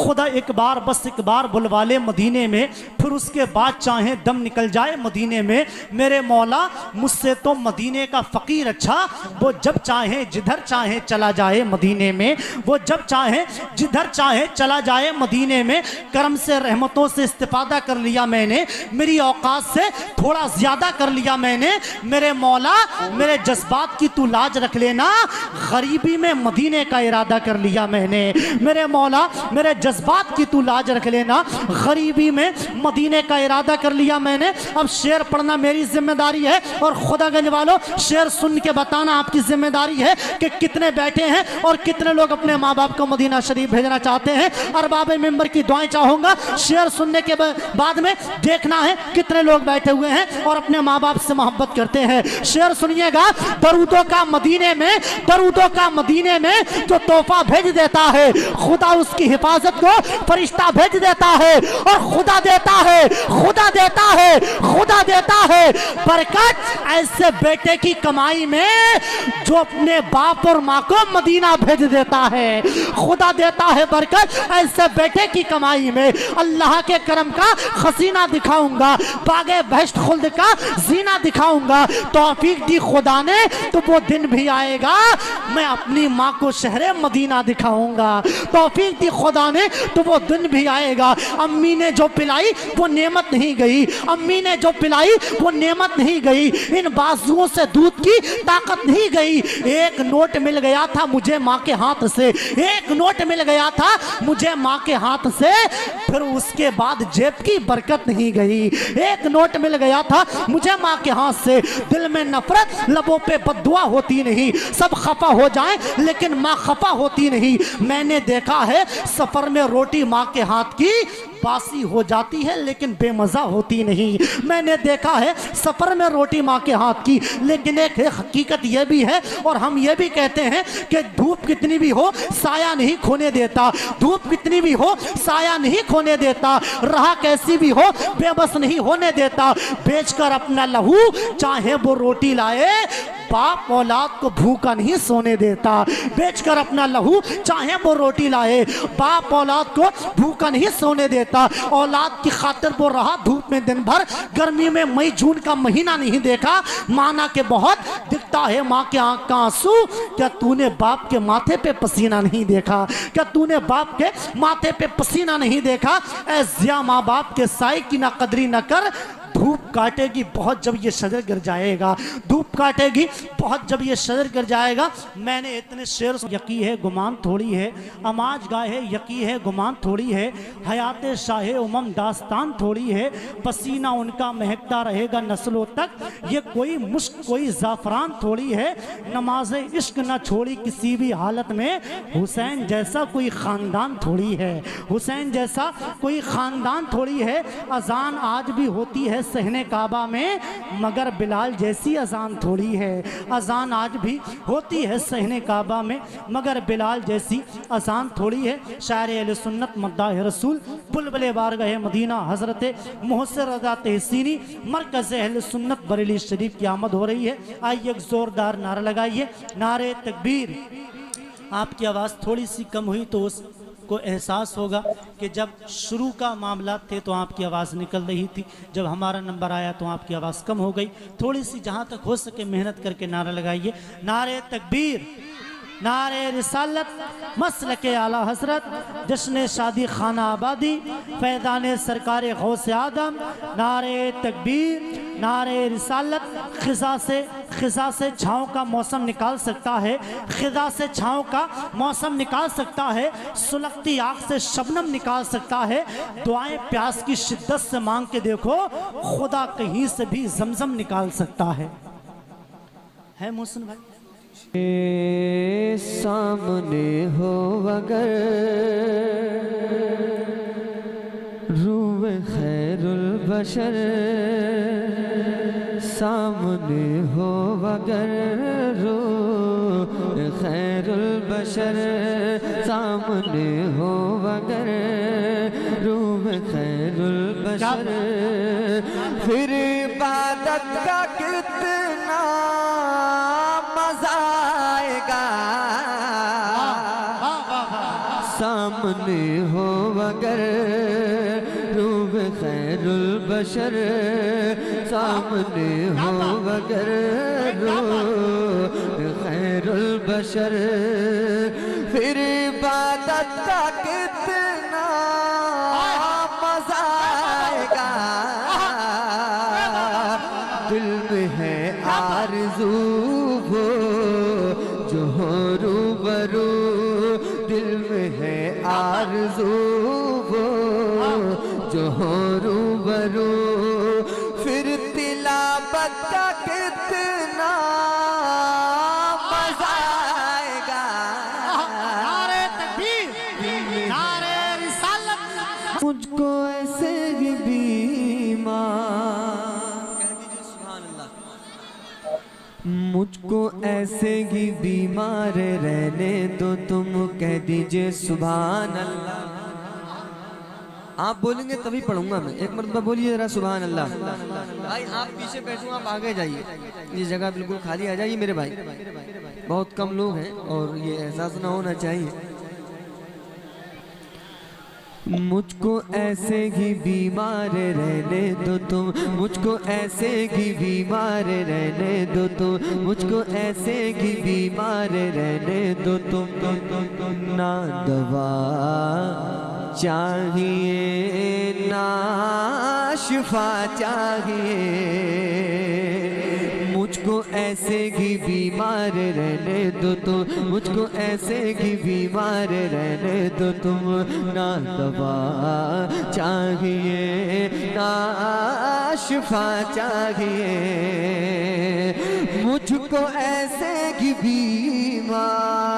खुदा एक बार बस एक बार बुलवा ले मदीने में, फिर उसके बाद चाहे दम निकल जाए मदीने में। मेरे मौला मुझसे तो मदीने का फ़कीर अच्छा, वो जब चाहे जिधर चाहे चला जाए मदीने में, वो जब चाहे जिधर चाहे चला जाए मदीने में। करम से रहमतों से इस्तिफादा कर लिया मैंने, मेरी औकात से थोड़ा ज़्यादा कर लिया मैंने। मेरे मौला मेरे जज्बात की तू लाज रख लेना, गरीबी में मदीने का इरादा कर लिया मैंने। मेरे मौला मेरे जज्बात की तू लाज रख लेना, गरीबी में मदीने का इरादा कर लिया मैंने। अब शेर पढ़ना मेरी जिम्मेदारी है, और खुदागंज वालों शेर सुन के बताना आपकी जिम्मेदारी है कि कितने बैठे हैं और कितने लोग अपने माँ बाप को मदीना शरीफ भेजना चाहते हैं। अरबाब मेंबर की दुआएं चाहूँगा, शेर सुनने के बाद में देखना है कितने लोग बैठे हुए हैं और अपने माँ बाप से मोहब्बत करते हैं। शेर सुनिएगा, दरूदों का मदीने में, दरूदों का मदीने में जो तोहफा भेज देता है, खुदा उसकी हिफाजत को फरिश्ता भेज देता है, और खुदा देता है, खुदा देता है, खुदा देता है बरकत ऐसे बेटे की कमाई में जो अपने बाप और माँ को मदीना भेज देता है। खुदा देता है बरकत ऐसे बेटे की कमाई में। अल्लाह के करम का खसीना दिखाऊंगा, बागे बहश्त खुल्द का जीना दिखाऊंगा। तौफीक दी खुदा ने तो वो दिन भी आएगा, मैं अपनी माँ को शहरे मदीना दिखाऊंगा। तौफीक दी खुदा ने तो वो दिन भी आएगा। अम्मी ने जो पिलाई वो नेमत नहीं गई, अम्मी ने जो पिलाई वो नेमत नहीं गई, इन बाजुओं से दूध की ताकत नहीं गई। एक नोट मिल गया था मुझे माँ के हाथ से, एक नोट मिल गया था मुझे माँ के हाथ से, फिर उसके बाद जेब की बरकत नहीं गई। एक नोट मिल गया था मुझे माँ के हाथ से, दिल में नफरत लबों पे बद्दुआ होती नहीं, सब खफा हो जाए लेकिन माँ खफा होती नहीं। मैंने देखा है सफर में रोटी माँ के हाथ की बासी हो जाती है लेकिन बेमज़ा होती नहीं। मैंने देखा है सफ़र में रोटी माँ के हाथ की, लेकिन एक हकीकत यह भी है और हम ये भी कहते हैं कि धूप कितनी भी हो साया नहीं खोने देता, धूप कितनी भी हो साया नहीं खोने देता, राह कैसी भी हो बेबस नहीं होने देता। बेचकर अपना लहू चाहे वो रोटी लाए, बाप औलाद को भूखा नहीं सोने देता। बेचकर अपना लहू चाहे वो रोटी लाए, बाप औलाद को भूखा नहीं सोने देता। औलाद की खातिर वो रहा धूप में दिन भर, गर्मी में मई जून का महीना नहीं देखा। माना के बहुत दिखता है माँ के आंख का आंसू, क्या तूने बाप के माथे पे पसीना नहीं देखा? क्या तूने बाप के माथे पे पसीना नहीं देखा? ऐ जिया माँ बाप के साए की ना कदरी न कर, धूप काटेगी बहुत जब ये शजर गिर जाएगा, धूप काटेगी बहुत जब ये शजर गिर जाएगा। मैंने इतने शेर यकी है गुमान थोड़ी है, अमाज गाहे यकी है गुमान थोड़ी है, हयात शाहे उमम दास्तान थोड़ी है, पसीना उनका महकता रहेगा नस्लों तक, ये कोई मुश्क कोई ज़ाफ़रान थोड़ी है, नमाज इश्क न छोड़ी किसी भी हालत में, हुसैन जैसा कोई ख़ानदान थोड़ी है, हुसैन जैसा कोई ख़ानदान थोड़ी है। अजान आज भी होती है सहने काबा में, मगर बिलाल जैसी अजान थोड़ी है। अजान आज भी होती है सहने काबा में, मगर बिलाल जैसी अजान थोड़ी है। शायर अहले सुन्नत मद्दाह रसूल बुलबुल बारगाह मदीना हज़रत मोहसिर रज़ा तहसीनी मरकज़ अहले सुन्नत बरेली शरीफ की आमद हो रही है। आइए एक ज़ोरदार नारा लगाइए, नारे तकबीर। आपकी आवाज़ थोड़ी सी कम हुई तो उस को एहसास होगा कि जब शुरू का मामला थे तो आपकी आवाज़ निकल रही थी, जब हमारा नंबर आया तो आपकी आवाज़ कम हो गई। थोड़ी सी जहाँ तक हो सके मेहनत करके नारा लगाइए, नारे तकबीर, नारे रिसालत, मसलके आला हजरत, जश्न शादी खाना आबादी, फैदान सरकार गौसे आदम। नारे तकबीर, नारे रिसालत। खिज़ा से छाँव का मौसम निकाल सकता है, खिज़ा से छाँव का मौसम निकाल सकता है, सुलगती आँख से शबनम निकाल सकता है। दुआएं प्यास की शिद्दत से मांग के देखो, खुदा कहीं से भी जमजम निकाल सकता है मोहसिन भाई? सामने हो अगर रूह खैरुल बशर, सामने हो अगर रूह खैरुल बशर, सामने हो अगर रूह खैरुल बशर, फिर इबादत का कितना मजा आएगा। सामने हो अगर रूह खैरुल बशर सामने हो अगर रूह खैरुल बशर फिर इबादत का कितना मजा आएगा। दिल में है आरज़ू वो जो हो रूबरू, दिल में है आरज़ू वो जो हो रूबरू फिर तिलावत का कितना मजा आएगा। नारे तकबीर, नारे रिसालत। मुझको ऐसे ही बीमार, मुझको ऐसे ही बीमार रहने दो तुम, कह दीजिए सुभान अल्लाह। आप बोलेंगे तभी पढ़ूंगा मैं, एक मरतबा बोलिए जरा सुभान अल्लाह। भाई आप पीछे बैठो, आप आगे जाइए, ये जगह बिल्कुल खाली आ जाइए मेरे भाई, बहुत कम लोग हैं और ये एहसास ना होना चाहिए। मुझको ऐसे ही बीमार रहने दो तुम, मुझको ऐसे ही बीमार रहने दो तुम, मुझको ऐसे ही बीमार रहने दो तुम। ना दवा चाहिए ना शिफा चाहिए, मुझको ऐसे ही बीमार रहने दो तुम, मुझको ऐसे ही बीमार रहने दो तुम। ना दवा चाहिए ना शिफा चाहिए, मुझको ऐसे ही बीमार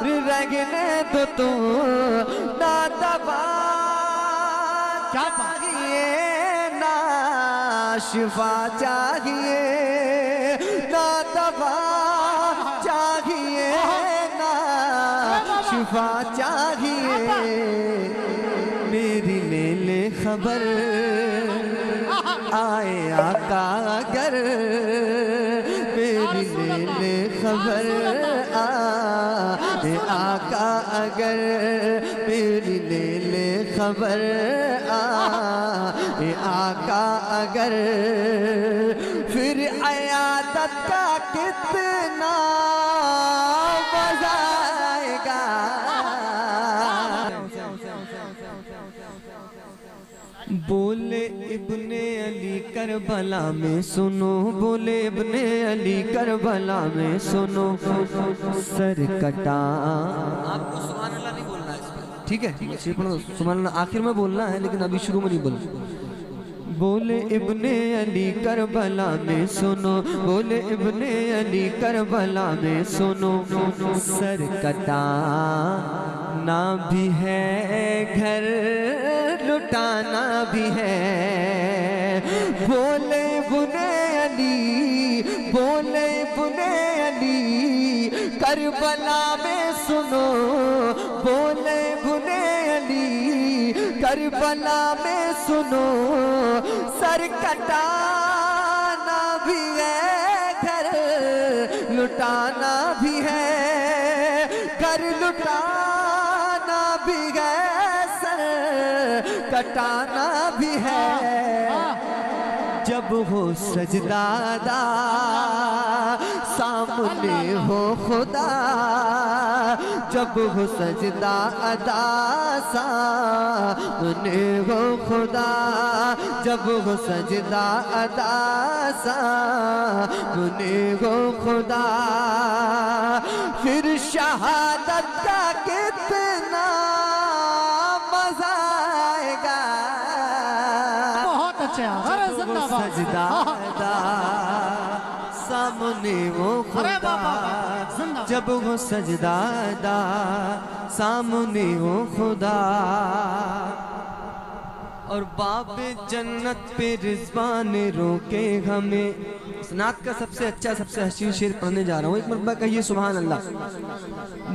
रहने दो तुम। ना दवा चाहिए ना शिफा चाहिए, ना दवा चाहिए ना शिफा चाहिए, मेरी ले ले खबर आए आका अगर, मेरी ले ले खबर आए आका अगर, मेरी ले ले खबर आए आका अगर फिर अयादत का कितना मजा आएगा। बोले इब्ने अली करबला में सुनो, बोले इब्ने अली करबला में सुनो, सर कटा। आपको सुभान अल्लाह नहीं बोलना है इसमें, ठीक है? सुभान अल्लाह आखिर में बोलना है, लेकिन अभी शुरू में नहीं बोलना। बोले इब्ने अली करबला में सुनो, बोले इब्ने अली करबला में सुनो, सर कटा ना भी है घर लुटाना भी है। बोले इब्ने अली, बोले इब्ने अली करबला में सुनो, बोले इब्ने अली करबला में सुनो, सर कटाना भी है घर लुटाना भी है, घर लुटाना भी है सर कटाना भी है। जब हो सजदादा सामने हो खुदा, जब हो सजदा अदा सामने हो खुदा, जब हो सजदा अदा सामने हो खुदा फिर शहादत का कितना मजा आएगा। बहुत अच्छे, सजदा अदा सामने वो खुदा, जब वो सजदा अदा सामने वो खुदा। और बाबे जन्नत पे रिजवान रोके हमें। इस नात का सबसे अच्छा सबसे हसीन शेर पढ़ने जा रहा हूँ, एक मरतबा कहिए सुभान अल्लाह।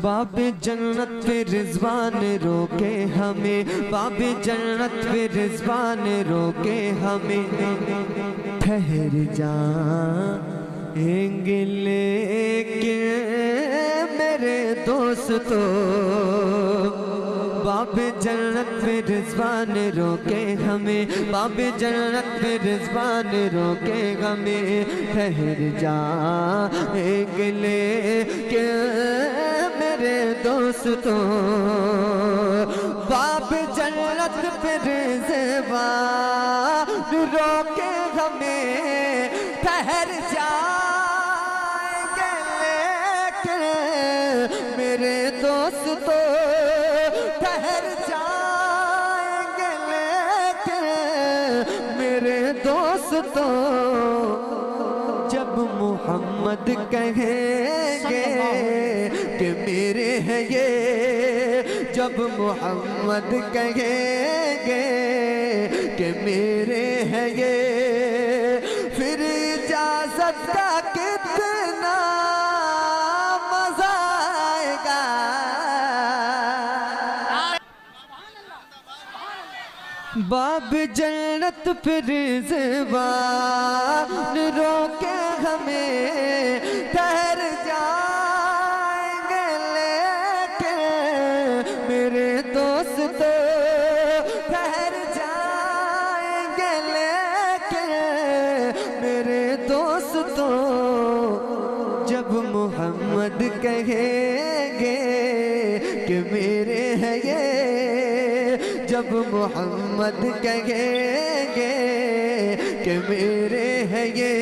बाबे जन्नत पे रिजवान रोके हमें, बाबे जन्नत पे रिजवान रोके हमें, ठहर जाएंगे लेके मेरे दोस्तों बाबे जन्नत पे रिजवान रोके हमें, बाबे जन्नत पे रिजवान रोके हमें, ठहर जाएंगे लेके मेरे दोस्तों, बाबे जन्नत पे रिजवान रोके हमें, ठहर जाएंगे लेके मेरे दोस्तों, ठहर जाएंगे लेके मेरे दोस्तों, जब मोहम्मद कहेंगे कि मेरे हैं ये, जब मोहम्मद कहेंगे कि मेरे हैं ये, फिर इजाजत का कितना मजा आएगा। बाब जन्नत पे रिज़वान रोके हमें, ठहर जाएंगे लेके मेरे दोस्तों, ठहर जाएंगे लेके मेरे दोस्तों, जब मोहम्मद कहेंगे कि मेरे हैं ये, जब मोहम्मद कहेंगे कि मेरे हैं ये,